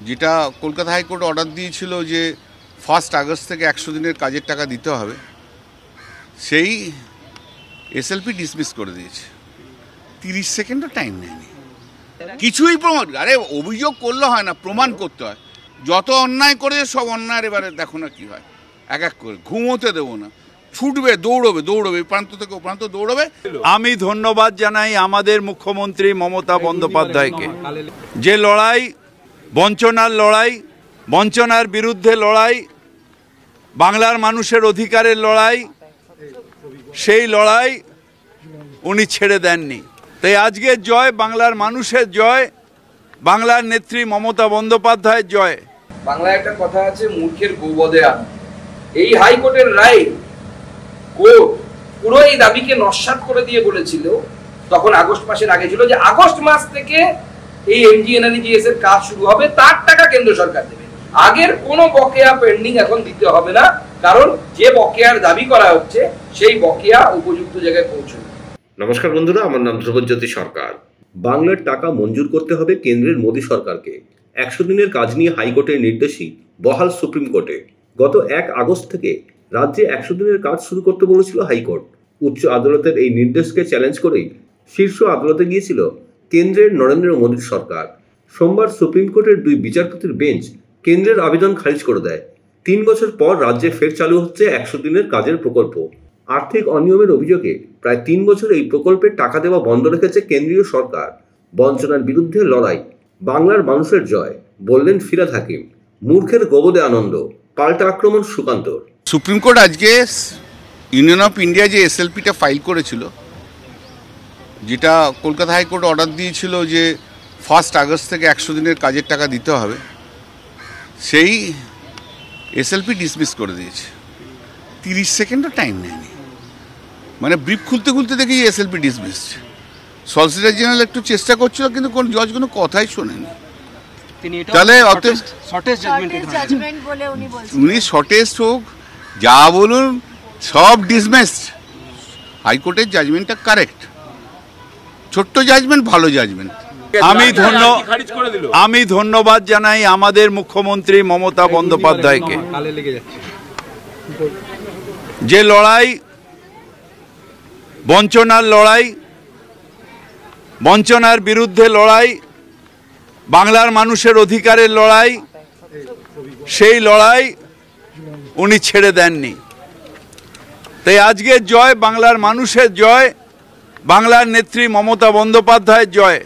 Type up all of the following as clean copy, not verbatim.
যেটা Kolkata high court order দিয়েছিল যে 1 আগস্ট থেকে 100 দিনের কাজের টাকা দিতে হবে, সেই এসএলপি ডিসমিস করে দিয়েছে। 30 সেকেন্ডও টাইম নেয়নি, কিছুই প্রমাণ। আরে অভিযোগ করলে হয় না, প্রমাণ করতে হয়। যত অন্যায় করে সব অন্যায়ের এবারে দেখো না কি হয়, এক এক করে। ঘুমোতে দেবো না, ছুটবে, দৌড়বে, প্রান্ত থেকে প্রান্ত দৌড়বে। আমি ধন্যবাদ জানাই আমাদের মুখ্যমন্ত্রী মমতা বন্দ্যোপাধ্যায়কে, যে লড়াই, বঞ্চনার বিরুদ্ধে লড়াই, বাংলার মানুষের অধিকারের লড়াই, সেই লড়াই উনি ছেড়ে দেননি। তাই আজকের জয় বাংলার মানুষের জয়, বাংলার নেত্রী মমতা বন্দ্যোপাধ্যায়ের জয়। বাংলায় একটা কথা আছে, মূর্খের গৌবদে আন। এই হাইকোর্টের রায় কোর্ট পুরো এই দাবিকে নস্যাৎ করে দিয়ে বলেছিল, তখন আগস্ট মাসের আগে ছিল, যে আগস্ট মাস থেকে এই এমজিএনআরইজিএস এর কাজ শুরু হবে, তার টাকা কেন্দ্র সরকার দেবে। আগের কোনো বকেয়া পেন্ডিং এখন দিতে হবে না, কারণ যে বকেয়ার দাবি করা হচ্ছে সেই বকেয়া উপযুক্ত জায়গায় পৌঁছবে। নমস্কার বন্ধুরা, আমার নাম ধ্রুবজ্যোতি সরকার। বাংলার টাকা মঞ্জুর করতে হবে কেন্দ্রের মোদী সরকারকে। 100 দিনের কাজ নিয়ে হাইকোর্টের নির্দেশই বহাল সুপ্রিম কোর্টে। গত 1 আগস্ট থেকে রাজ্যে 100 দিনের কাজ শুরু করতে বলেছিল হাইকোর্ট। উচ্চ আদালতের এই নির্দেশকে চ্যালেঞ্জ করেই শীর্ষ আদালতে গিয়েছিল কেন্দ্রের নরেন্দ্র মোদীর সরকার। সোমবার সুপ্রিম কোর্টের 2 বিচারপতির বেঞ্চ কেন্দ্রের আবেদন খারিজ করে দেয়। 3 বছর পর রাজ্যে ফের চালু হচ্ছে 100 দিনের কাজের প্রকল্প। আর্থিক অনিয়মের অভিযোগে প্রায় 3 বছর এই প্রকল্পের টাকা দেওয়া বন্ধ রেখেছে কেন্দ্রীয় সরকার। বঞ্চনার বিরুদ্ধে লড়াই, বাংলার মানুষের জয়, বললেন ফিরহাদ হাকিম। মূর্খের গোবদে আনন্দ, পাল্টা আক্রমণ সুকান্তর। সুপ্রিম কোর্ট আজকে ইউনিয়ন অফ ইন্ডিয়া যে এসএলপিটা ফাইল করেছিল, যেটা কলকাতা হাইকোর্ট অর্ডার দিয়েছিল যে 1 আগস্ট থেকে 100 দিনের কাজের টাকা দিতে হবে, সেই এসএলপি ডিসমিস করে দিয়েছে। 30 সেকেন্ডও টাইম নেয়নি, মানে ব্রিফ খুলতে দেখি এসএলপি ডিসমিস। সলিসিটর জেনারেল একটু চেষ্টা করছিল, কিন্তু কোন জজ কোনো কথাই শোনেনি। তাহলে উনি শর্টেস্ট হোক, যা বলুন, সব ডিসমিসড। হাইকোর্টের জাজমেন্টটা কারেক্ট, ছোট্ট জাজমেন্ট, ভালো জাজমেন্ট। আমি ধন্যবাদ জানাই আমাদের মুখ্যমন্ত্রী মমতা বন্দ্যোপাধ্যায়কে, যে লড়াই, বঞ্চনার বিরুদ্ধে লড়াই, বাংলার মানুষের অধিকারের লড়াই, সেই লড়াই উনি ছেড়ে দেননি। তাই আজকের জয় বাংলার মানুষের জয়, বাংলার নেত্রী মমতা বন্দ্যোপাধ্যায়ের জয়।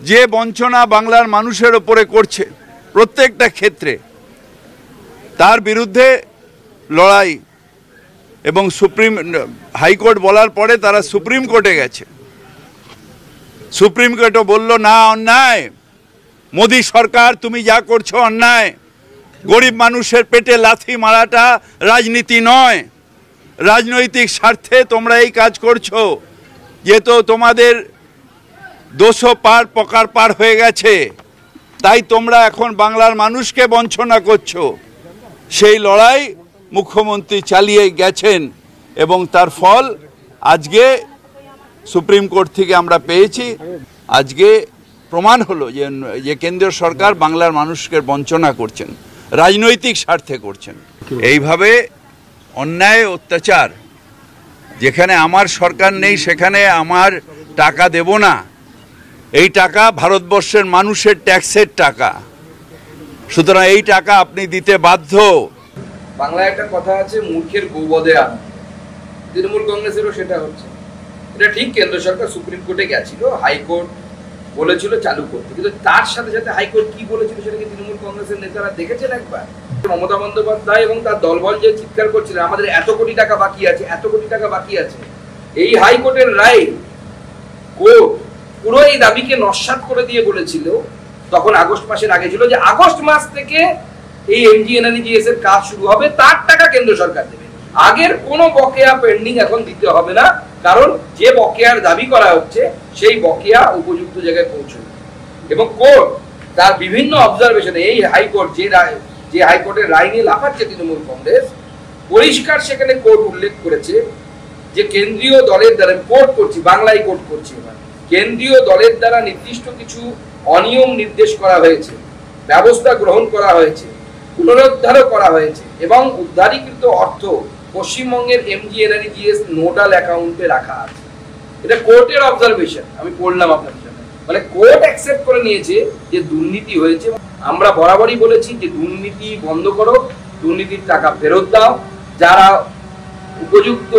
যে বঞ্চনা বাংলার মানুষের ওপরে করছে প্রত্যেকটা ক্ষেত্রে, তার বিরুদ্ধে লড়াই। এবং হাইকোর্ট বলার পরে তারা সুপ্রিম কোর্টে গেছে। সুপ্রিম কোর্টও বলল, না, অন্যায়, মোদী সরকার তুমি যা করছো অন্যায়। গরিব মানুষের পেটে লাথি মারাটা রাজনীতি নয়, রাজনৈতিক স্বার্থে তোমরা এই কাজ করছো। যেহেতু তোমাদের 200 পার হয়ে গেছে, তাই তোমরা এখন বাংলার মানুষকে বঞ্চনা করছো। সেই লড়াই মুখ্যমন্ত্রী চালিয়ে গেছেন, এবং তার ফল আজকে সুপ্রিম কোর্ট থেকে আমরা পেয়েছি। আজকে প্রমাণ হলো যে কেন্দ্রীয় সরকার বাংলার মানুষকে বঞ্চনা করছেন, রাজনৈতিক স্বার্থে করছেন। এইভাবে অন্যায়, অত্যাচার, যেখানে আমার সরকার নেই সেখানে আমার টাকা দেব না, এই টাকা ভারতবর্ষের মানুষের ট্যাক্সের টাকা, সুতরাং এই টাকা আপনি দিতে বাধ্য। বাংলায় একটা কথা আছে, মূর্খের গৌবদে আন। তৃণমূল কংগ্রেসেরও সেটা হচ্ছে। এটা ঠিক, কেন্দ্র সরকার সুপ্রিম কোর্টে গেছিল, হাইকোর্ট বলেছিল চালু করতে, কিন্তু তার সাথে সাথে হাইকোর্ট কি বলেছিল সেটা কি তৃণমূল কংগ্রেসের নেতারা দেখেছেন একবার? মমতা বন্দ্যোপাধ্যায় এবং তার দলবল যে চিৎকার করছিলেন, আমাদের এত কোটি টাকা বাকি আছে, এত কোটি টাকা বাকি আছে। এই হাইকোর্টের রায় কোর্ট পুরো এই দাবিকে নস্যাৎ করে দিয়ে বলেছিল, তখন আগস্ট মাসের আগে ছিল, যে আগস্ট মাস থেকে এই এমজিএনআরইজিএস এর কাজ শুরু হবে, তার টাকা কেন্দ্র সরকার দেবে। আগের কোনো বকেয়া পেন্ডিং এখন দিতে হবে না, কারণ যে বকেয়ার দাবি করা হচ্ছে সেই বকেয়া উপযুক্ত জায়গায় পৌঁছবে। এবং কোর্ট তার বিভিন্ন অবজারভেশনে, এই হাইকোর্ট যে হাইকোর্টের রায় নিয়ে লাফাচ্ছে তৃণমূল কংগ্রেস, পরিষ্কার সেখানে কোর্ট উল্লেখ করেছে যে কেন্দ্রীয় দলের দ্বারা, কোর্ট করছি, বাংলায় কোর্ট করছি, কেন্দ্রীয় দলের দ্বারা নির্দিষ্ট কিছু অনিয়ম নির্দেশ করা হয়েছে, ব্যবস্থা গ্রহণ করা হয়েছে, পুনরুদ্ধারও করা হয়েছে এবং উদ্ধারীকৃত অর্থ পশ্চিমবঙ্গের MGNREGS নোডাল অ্যাকাউন্টে রাখা আছে। এটা কোর্টের অবজারভেশন, আমি পড়লাম আপনার সামনে। মানে কোর্ট অ্যাকসেপ্ট করে নিয়েছে যে দুর্নীতি হয়েছে। আমরা বরাবরই বলেছি যে দুর্নীতি বন্ধ করো, দুর্নীতির টাকা ফেরত দাও, যারা উপযুক্ত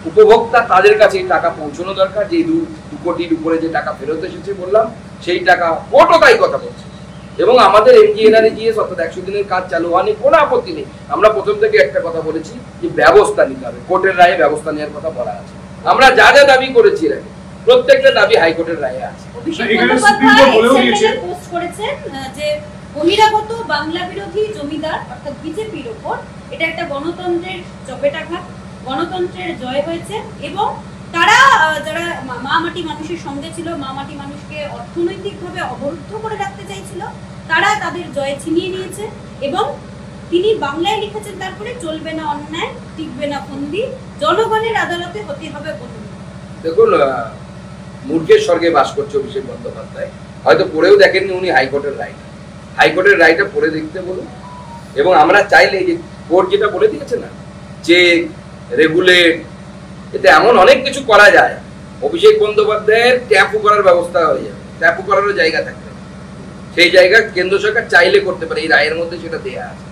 উপভোক্তা তাদের কাছে এই টাকা পৌঁছানো দরকার। যে 2 কোটির উপরে যে টাকা ফেরত এসেছে বললাম, সেই টাকা কোর্টও তাই কথা বলছে। এবং আমাদের MGNREGS অর্থাৎ 100 দিনের কাজ চালু হয়নি, কোনো আপত্তি নেই। আমরা প্রথম থেকে একটা কথা বলেছি যে ব্যবস্থা নিতে হবে, কোর্টের রায়ে ব্যবস্থা নেওয়ার কথা বলা আছে। আমরা যা যা দাবি করেছি এর আগে, প্রত্যেকটা দাবি হাইকোর্টের রায়ে আছে। পোস্ট করেছেন যে বহিরাগত বাংলা বিরোধী জমিদার অর্থাৎ বিজেপির উপর এটা একটা গণতন্ত্রের চপেটাঘাত, গণতন্ত্রের জয় হয়েছে এবং তারা যারা মা মাটি মানুষের সঙ্গে ছিল, মা মাটি মানুষকে অর্থনৈতিকভাবে অবরুদ্ধ করে রাখতে চাইছিল, তারা তাদের জয় ছিনিয়ে নিয়েছে। এবং তিনি বাংলায় লিখেছেন তারপরে, চলবে না অন্যায়, টিকবে না ফন্দি, জনগণের আদালতে হতে হবে বলুন। দেখুন, মূর্খের স্বর্গে বাস করছে অভিষেক বন্দ্যোপাধ্যায়। হয়তো পড়েও দেখেননি উনি হাইকোর্টের রায়টা। হাইকোর্টের রায়টা পড়ে দেখতে বলুন। এবং আমরা চাইলে যে কোর্ট যেটা বলে দিয়েছে না, যে রেগুলেট, এতে এমন অনেক কিছু করা যায়। অভিষেক বন্দ্যোপাধ্যায়ের ট্যাপু করার ব্যবস্থা হয়ে যাবে, ট্যাপু করারও জায়গা থাকবে। সেই জায়গা কেন্দ্র সরকার চাইলে করতে পারে, এই রায়ের মধ্যে সেটা দেয়া আছে।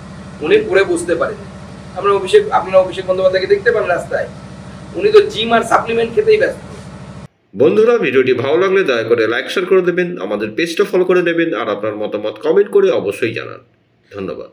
উনি পড়ে বুঝতে পারেন। আপনারা অভিষেক বন্দ্যোপাধ্যায়কে দেখতে পান রাস্তায়, উনি তো জিম আর সাপ্লিমেন্ট খেতেই ব্যস্ত। বন্ধুরা, ভিডিওটি ভালো লাগলে দয়া করে লাইক শেয়ার করে দেবেন, আমাদের পেজটা ফলো করে দেবেন আর আপনার মতামত কমেন্ট করে অবশ্যই জানান। ধন্যবাদ।